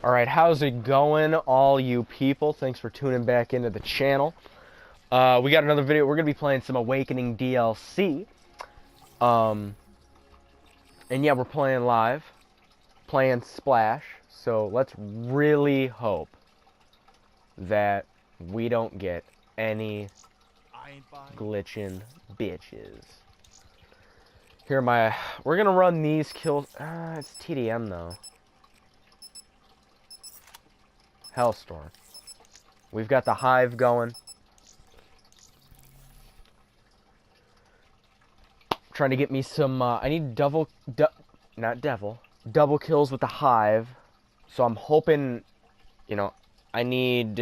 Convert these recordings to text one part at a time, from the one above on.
Alright, how's it going, all you people? Thanks for tuning back into the channel. We got another video. We're going to be playing some Awakening DLC. And yeah, we're playing live. Playing Splash. So let's really hope that we don't get any glitching bitches. Here, we're going to run these kills. It's TDM, though. Hellstorm. We've got the Hive going. Trying to get me some, I need double kills with the Hive. So I'm hoping, you know, I need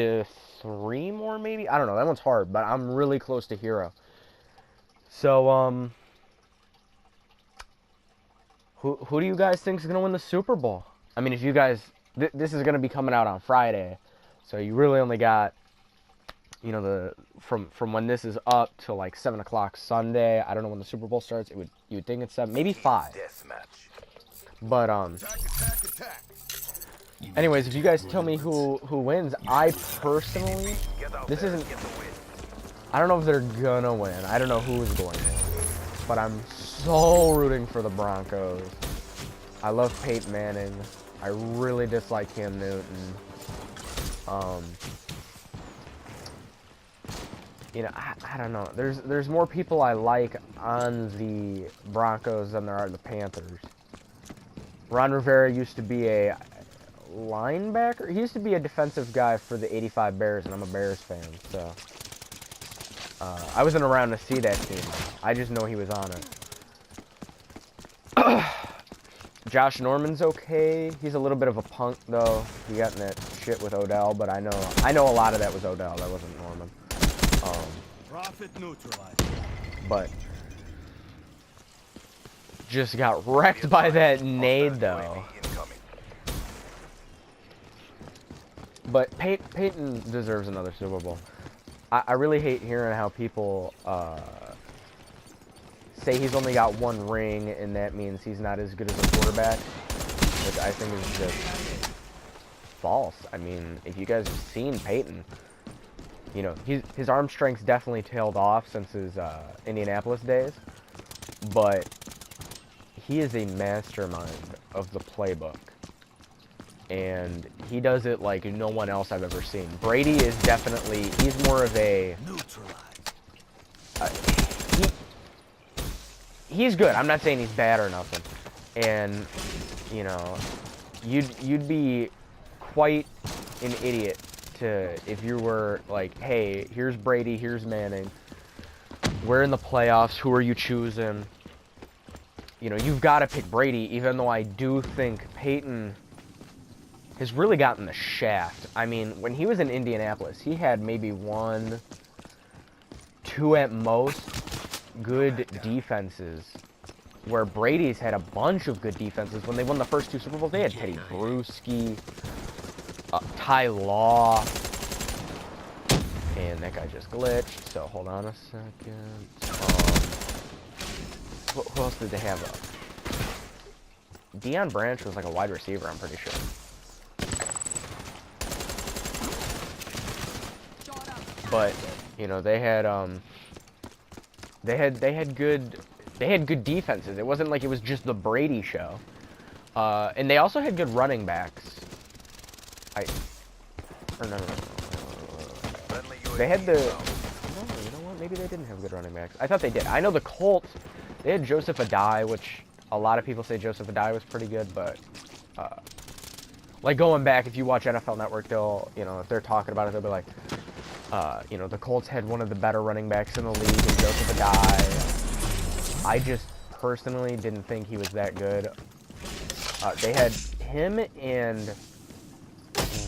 3 more maybe? I don't know, that one's hard, but I'm really close to hero. So, who do you guys think is going to win the Super Bowl? I mean, if you guys, this is going to be coming out on Friday, so you really only got, you know, from when this is up till like 7 o'clock Sunday. I don't know when the Super Bowl starts. You would think it's 7, maybe 5. But anyways, if you guys tell me who wins, I personally, this isn't, I don't know if they're gonna win. I don't know who's going to win, but I'm so rooting for the Broncos. I love Peyton Manning. I really dislike Cam Newton. You know, I don't know. There's more people I like on the Broncos than there are the Panthers. Ron Rivera used to be a linebacker. He used to be a defensive guy for the '85 Bears, and I'm a Bears fan, so I wasn't around to see that team. I just know he was on it. Josh Norman's okay. He's a little bit of a punk, though. He got in that shit with Odell, but I know a lot of that was Odell. That wasn't Norman. Profit neutralized. But just got wrecked by that nade, though. But Peyton deserves another Super Bowl. I really hate hearing how people say he's only got 1 ring, and that means he's not as good as a quarterback, which I think is just false. I mean, if you guys have seen Peyton, you know, his arm strength's definitely tailed off since his Indianapolis days, but he is a mastermind of the playbook, and he does it like no one else I've ever seen. Brady is definitely, he's more of a, he's good. I'm not saying he's bad or nothing, and you know, you'd be quite an idiot if you were like, hey, here's Brady, here's Manning, we're in the playoffs, who are you choosing? You know, you've got to pick Brady, even though I do think Peyton has really gotten the shaft. I mean, when he was in Indianapolis, he had maybe 1, 2 at most good defenses, where Brady's had a bunch of good defenses. When they won the first 2 Super Bowls, they had Teddy Bruschi, Ty Law, and that guy just glitched, so hold on a second. Who else did they have up? Deion Branch was like a wide receiver, I'm pretty sure. But, you know, they had good defenses. It wasn't like it was just the Brady show. And they also had good running backs. No. They had the... No, you know what? Maybe they didn't have good running backs. I thought they did. I know the Colts, they had Joseph Adai, which a lot of people say Joseph Adai was pretty good, but... like, going back, if you watch NFL Network, they'll, you know, if they're talking about it, they'll be like, you know, the Colts had one of the better running backs in the league, and Joseph Adai. I just personally didn't think he was that good. They had him and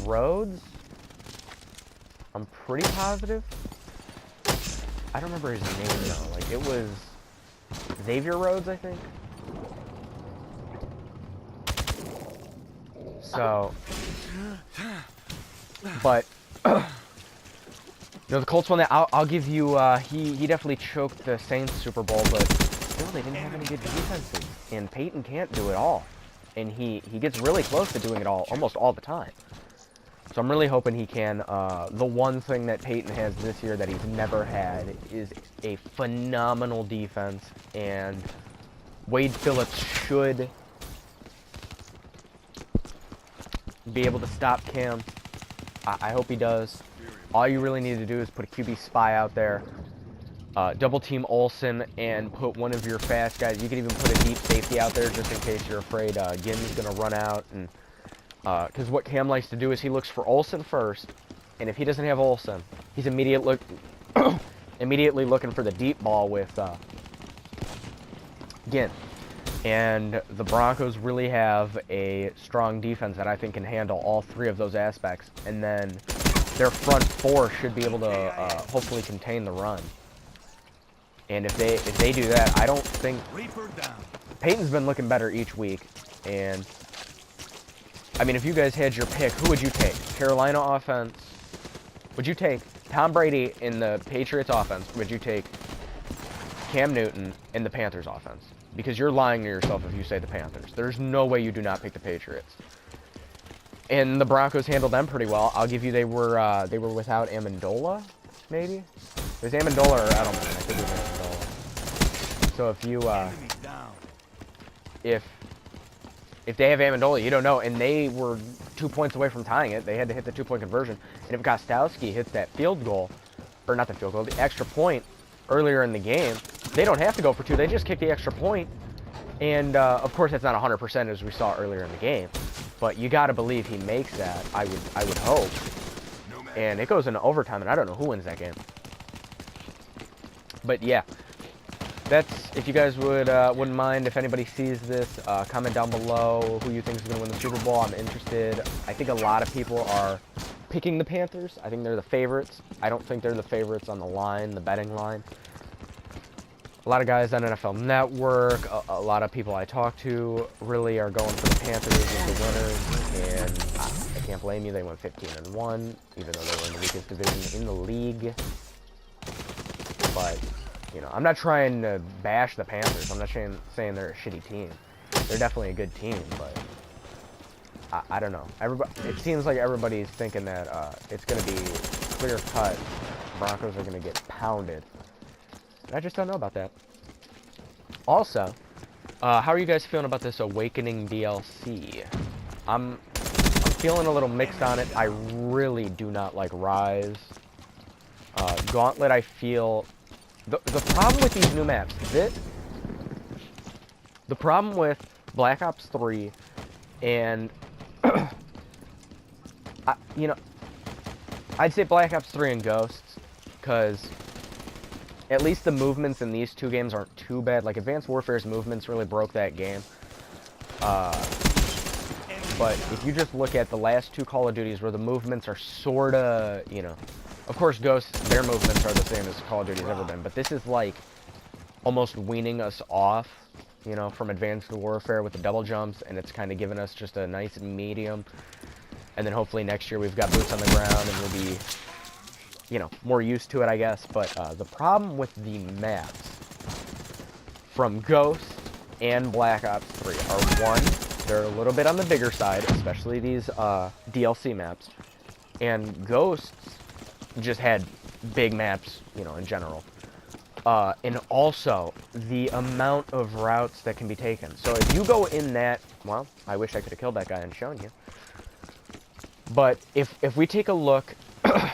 Rhodes. I'm pretty positive. I don't remember his name though. Like, it was Xavier Rhodes, I think. So, but you know, the Colts won that. I'll give you. He definitely choked the Saints Super Bowl, but still they didn't have any good defenses, and Peyton can't do it all. and he gets really close to doing it almost all the time. So I'm really hoping he can. The one thing that Peyton has this year that he's never had is a phenomenal defense, and Wade Phillips should be able to stop Cam. I hope he does. All you really need to do is put a QB spy out there, double team Olsen, and put one of your fast guys. You can even put a deep safety out there just in case you're afraid Ginn's going to run out. And because what Cam likes to do is he looks for Olsen first, and if he doesn't have Olsen, he's immediately looking for the deep ball with Ginn. And the Broncos really have a strong defense that I think can handle all three of those aspects. And then their front four should be able to hopefully contain the run. And if they do that, I don't think Peyton's been looking better each week. And I mean, if you guys had your pick, who would you take? Carolina offense? Would you take Tom Brady in the Patriots offense? Would you take Cam Newton in the Panthers offense? Because you're lying to yourself if you say the Panthers. There's no way you do not pick the Patriots. And the Broncos handled them pretty well. I'll give you they were without Amendola, maybe? It was Amendola or Edelman. I think it was Amendola. So if you if they have Amendola, you don't know. And they were 2 points away from tying it. They had to hit the 2-point conversion. And if Gostowski hits that field goal, or not the field goal, the extra point earlier in the game, they don't have to go for two. They just kick the extra point. And, of course, that's not 100% as we saw earlier in the game. But you got to believe he makes that, I would hope. And it goes into overtime, and I don't know who wins that game. But, yeah. That's, if you guys wouldn't mind, if anybody sees this, comment down below who you think is going to win the Super Bowl. I'm interested. I think a lot of people are picking the Panthers. I think they're the favorites. I don't think they're the favorites on the line, the betting line. A lot of guys on NFL Network, a lot of people I talk to really are going for the Panthers as the winners, and I can't blame you. They went 15-1, even though they were in the weakest division in the league. But, you know, I'm not trying to bash the Panthers. I'm not saying they're a shitty team. They're definitely a good team, but I don't know. It seems like everybody's thinking that it's going to be clear-cut. Broncos are going to get pounded. I just don't know about that. Also, how are you guys feeling about this Awakening DLC? I'm feeling a little mixed on it. I really do not like Rise. Gauntlet, I feel... The problem with these new maps, the problem with Black Ops 3 and... you know, I'd say Black Ops 3 and Ghosts, because... at least the movements in these two games aren't too bad. Like, Advanced Warfare's movements really broke that game. But if you just look at the last two Call of Duties where the movements are sorta, you know... Of course, Ghosts, their movements are the same as Call of Duty's ever been. But this is, like, almost weaning us off, you know, from Advanced Warfare with the double jumps. And it's kind of giving us just a nice medium. And then hopefully next year we've got boots on the ground and we'll be... you know, more used to it, I guess. But the problem with the maps from Ghost and Black Ops 3 are, one, they're a little bit on the bigger side, especially these DLC maps. And Ghosts just had big maps, you know, in general. And also, the amount of routes that can be taken. So if you go in that... well, I wish I could have killed that guy and shown you. But if we take a look...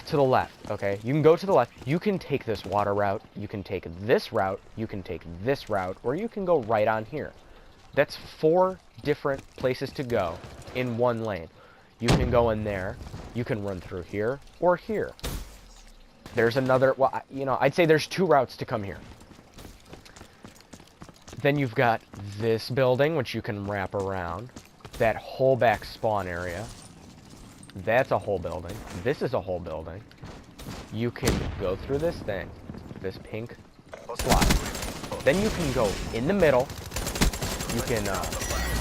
to the left, okay? You can go to the left. You can take this water route. You can take this route. You can take this route. Or you can go right on here. That's 4 different places to go in one lane. You can go in there. You can run through here or here. There's another... well, you know, I'd say there's 2 routes to come here. Then you've got this building, which you can wrap around. That whole back spawn area. That's a whole building. This is a whole building. You can go through this thing, this pink slot. Then you can go in the middle. You can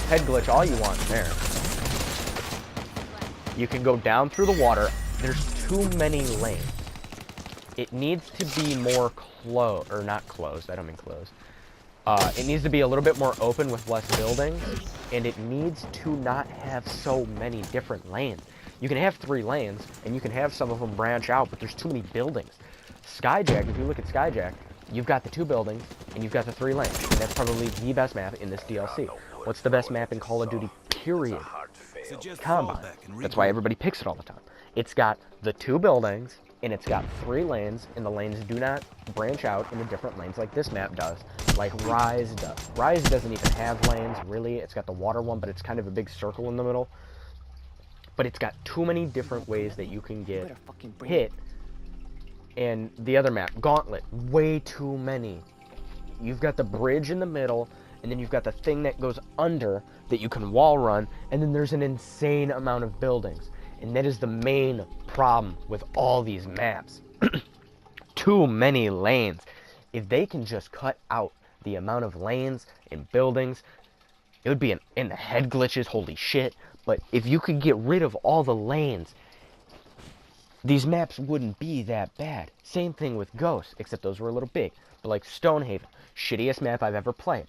head glitch all you want there. You can go down through the water. There's too many lanes. It needs to be more closed, or not closed, I don't mean closed. It needs to be a little bit more open with less buildings, and it needs to not have so many different lanes. You can have 3 lanes, and you can have some of them branch out, but there's too many buildings. Skyjack, if you look at Skyjack, you've got the 2 buildings, and you've got the 3 lanes, and that's probably the best map in this DLC. What's the best map in Call of Duty, period? Combine. That's why everybody picks it all the time. It's got the 2 buildings, and it's got 3 lanes, and the lanes do not branch out into different lanes like this map does, like Rise does. Rise doesn't even have lanes, really. It's got the water one, but it's kind of a big circle in the middle. But it's got too many different ways that you can get hit. And the other map, Gauntlet, way too many. You've got the bridge in the middle, and then you've got the thing that goes under that you can wall run, and then there's an insane amount of buildings. And that is the main problem with all these maps. Too many lanes. If they can just cut out the amount of lanes and buildings, it would be in the head glitches, holy shit. But if you could get rid of all the lanes, these maps wouldn't be that bad. Same thing with Ghost, except those were a little big. But like Stonehaven, shittiest map I've ever played.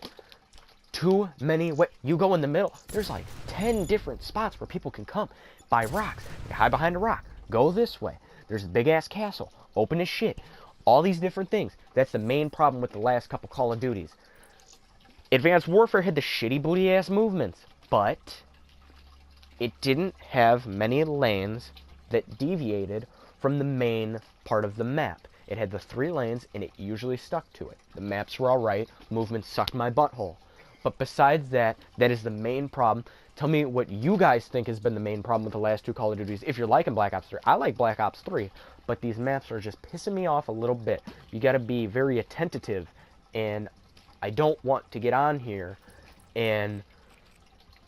Too many you go in the middle, there's like 10 different spots where people can come. By rocks. You hide behind a rock. Go this way. There's a big-ass castle. Open as shit. All these different things. That's the main problem with the last couple Call of Duties. Advanced Warfare had the shitty booty-ass movements, but it didn't have many lanes that deviated from the main part of the map. It had the 3 lanes, and it usually stuck to it. The maps were alright. Movements sucked my butthole. But besides that, that is the main problem. Tell me what you guys think has been the main problem with the last 2 Call of Duties. If you're liking Black Ops 3, I like Black Ops 3, but these maps are just pissing me off a little bit. You got to be very attentive, and I don't want to get on here and,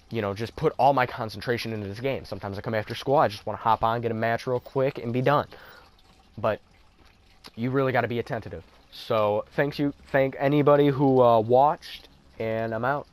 you know, just put all my concentration into this game. Sometimes I come after school, I just want to hop on, get a match real quick, and be done. But you really got to be attentive. So thank anybody who watched, and I'm out.